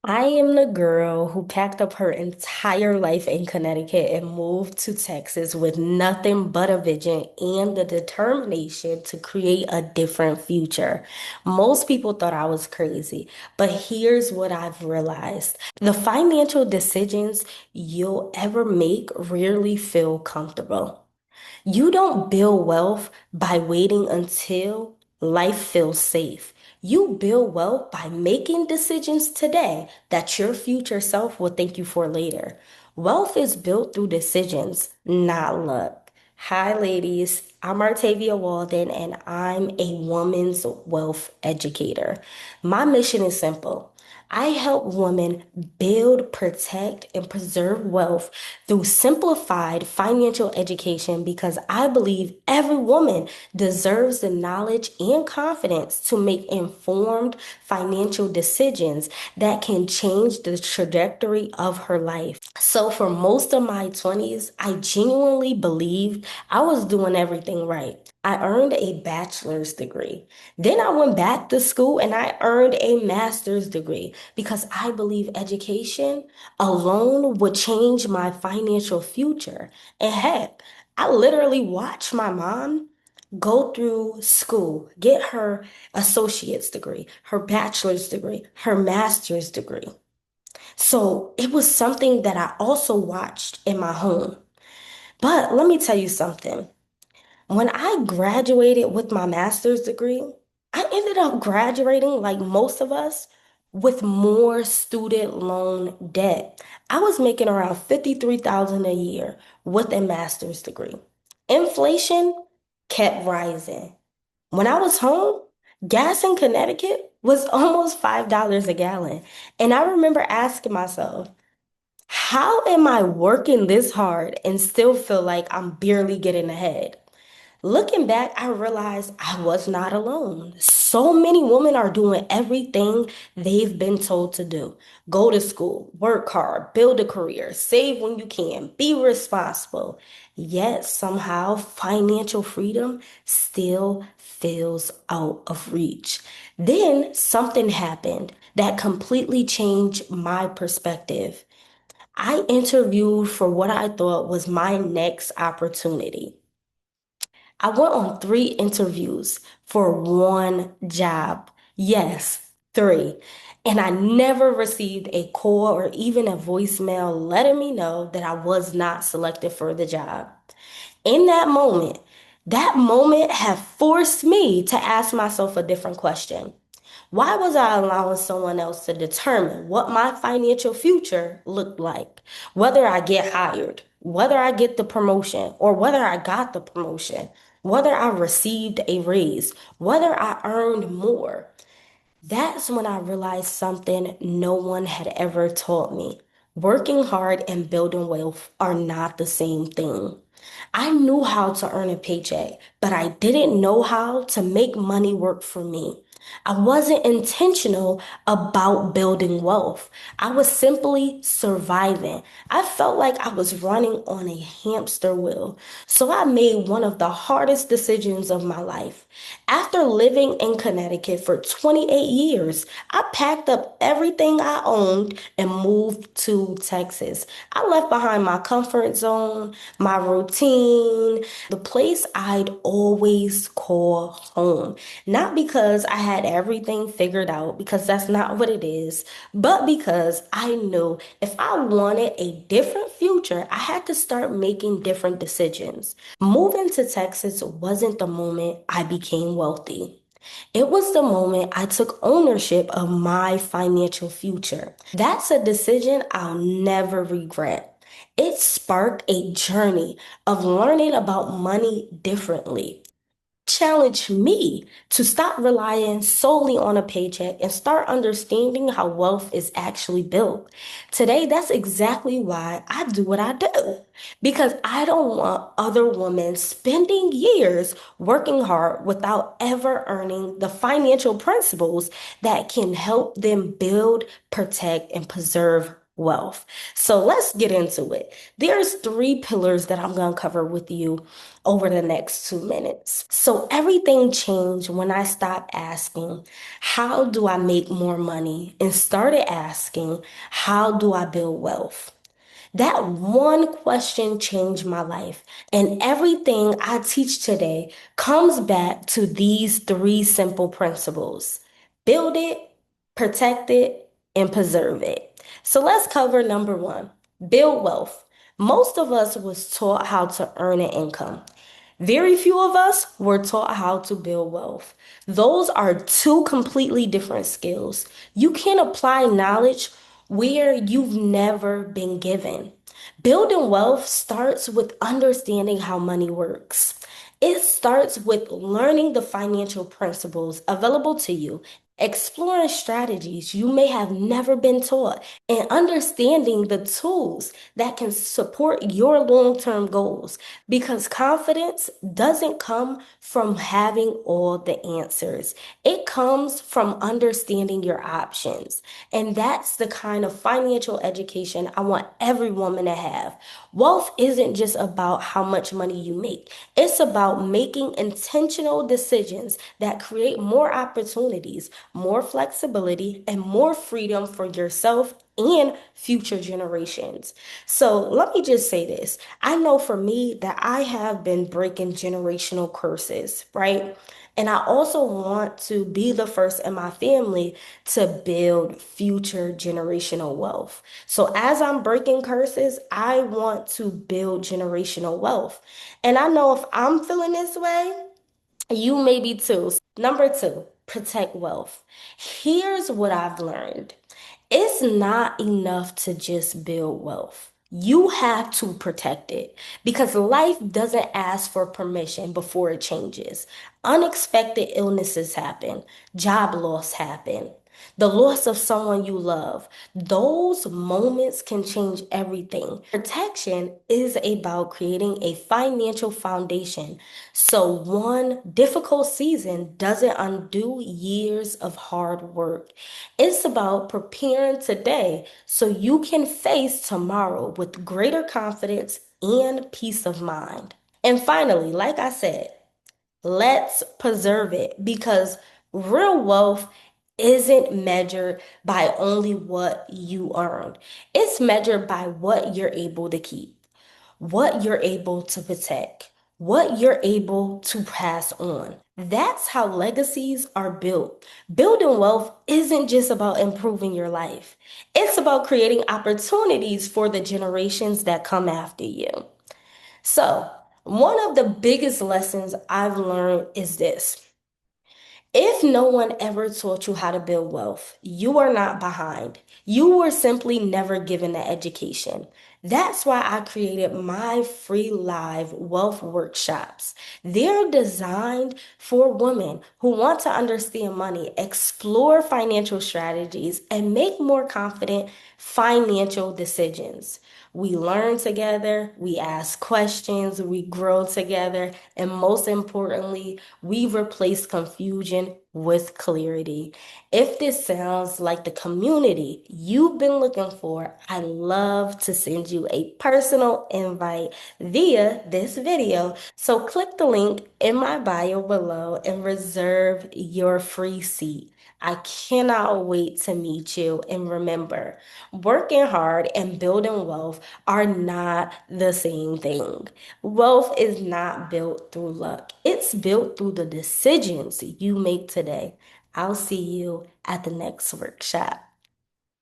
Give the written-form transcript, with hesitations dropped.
I am the girl who packed up her entire life in Connecticut and moved to Texas with nothing but a vision and the determination to create a different future. Most people thought I was crazy, but here's what I've realized. The financial decisions you'll ever make rarely feel comfortable. You don't build wealth by waiting until life feels safe. You build wealth by making decisions today that your future self will thank you for later. Wealth is built through decisions, not luck. Hi, ladies. I'm Artavia Walden, and I'm a woman's wealth educator. My mission is simple. I help women build, protect, and preserve wealth through simplified financial education because I believe every woman deserves the knowledge and confidence to make informed financial decisions that can change the trajectory of her life. So, for most of my 20s, I genuinely believed I was doing everything right. I earned a bachelor's degree. Then I went back to school and I earned a master's degree because I believe education alone would change my financial future. And heck, I literally watched my mom go through school, get her associate's degree, her bachelor's degree, her master's degree. So it was something that I also watched in my home. But let me tell you something. When I graduated with my master's degree, I ended up graduating, like most of us, with more student loan debt. I was making around 53,000 a year with a master's degree. Inflation kept rising. When I was home, gas in Connecticut was almost $5 a gallon. And I remember asking myself, how am I working this hard and still feel like I'm barely getting ahead? Looking back, I realized I was not alone. So many women are doing everything they've been told to do. Go to school, work hard, build a career, save when you can, be responsible. Yet somehow financial freedom still feels out of reach. Then something happened that completely changed my perspective. I interviewed for what I thought was my next opportunity. I went on 3 interviews for one job. Yes, three. And I never received a call or even a voicemail letting me know that I was not selected for the job. In that moment have forced me to ask myself a different question. Why was I allowing someone else to determine what my financial future looked like? Whether I get hired, whether I get the promotion, or whether I got the promotion, whether I received a raise, whether I earned more. That's when I realized something no one had ever taught me. Working hard and building wealth are not the same thing. I knew how to earn a paycheck, but I didn't know how to make money work for me. I wasn't intentional about building wealth. I was simply surviving. I felt like I was running on a hamster wheel. So I made one of the hardest decisions of my life. After living in Connecticut for 28 years, I packed up everything I owned and moved to Texas. I left behind my comfort zone, my routine, the place I'd always call home. Not because I had everything figured out, because that's not what it is, but because I knew if I wanted a different future, I had to start making different decisions. Moving to Texas wasn't the moment I became wealthy. It was the moment I took ownership of my financial future. That's a decision I'll never regret. It sparked a journey of learning about money differently, challenged me to stop relying solely on a paycheck and start understanding how wealth is actually built. Today, that's exactly why I do what I do. Because I don't want other women spending years working hard without ever earning the financial principles that can help them build, protect, and preserve wealth. So let's get into it. There's three pillars that I'm going to cover with you over the next 2 minutes. So everything changed when I stopped asking, how do I make more money? And started asking, how do I build wealth? That one question changed my life. And everything I teach today comes back to these three simple principles: build it, protect it, and preserve it. So let's cover number one: build wealth. Most of us was taught how to earn an income. Very few of us were taught how to build wealth. Those are two completely different skills. You can apply knowledge where you've never been given. Building wealth starts with understanding how money works. It starts with learning the financial principles available to you, exploring strategies you may have never been taught, and understanding the tools that can support your long term goals. Because confidence doesn't come from having all the answers, it comes from understanding your options. And that's the kind of financial education I want every woman to have. Wealth isn't just about how much money you make, it's about making intentional decisions that create more opportunities, more flexibility, and more freedom for yourself and future generations. So let me just say this. I know for me that I have been breaking generational curses, right? And I also want to be the first in my family to build future generational wealth. So as I'm breaking curses, I want to build generational wealth. And I know if I'm feeling this way, you may be too. Number two, protect wealth. Here's what I've learned. It's not enough to just build wealth. You have to protect it because life doesn't ask for permission before it changes. Unexpected illnesses happen, job loss happen, the loss of someone you love. Those moments can change everything. Protection is about creating a financial foundation so one difficult season doesn't undo years of hard work. It's about preparing today so you can face tomorrow with greater confidence and peace of mind. And finally, like I said, let's preserve it because real wealth isn't measured by only what you earn. It's measured by what you're able to keep, what you're able to protect, what you're able to pass on. That's how legacies are built. Building wealth isn't just about improving your life. It's about creating opportunities for the generations that come after you. So, one of the biggest lessons I've learned is this. If no one ever taught you how to build wealth, you are not behind. You were simply never given the education. That's why I created my free live wealth workshops. They're designed for women who want to understand money, explore financial strategies, and make more confident financial decisions. We learn together, we ask questions, we grow together, and most importantly, we replace confusion with clarity. If this sounds like the community you've been looking for, I'd love to send you a personal invite via this video. So click the link in my bio below and reserve your free seat. I cannot wait to meet you. And remember, working hard and building wealth are not the same thing. Wealth is not built through luck, it's built through the decisions you make today. I'll see you at the next workshop.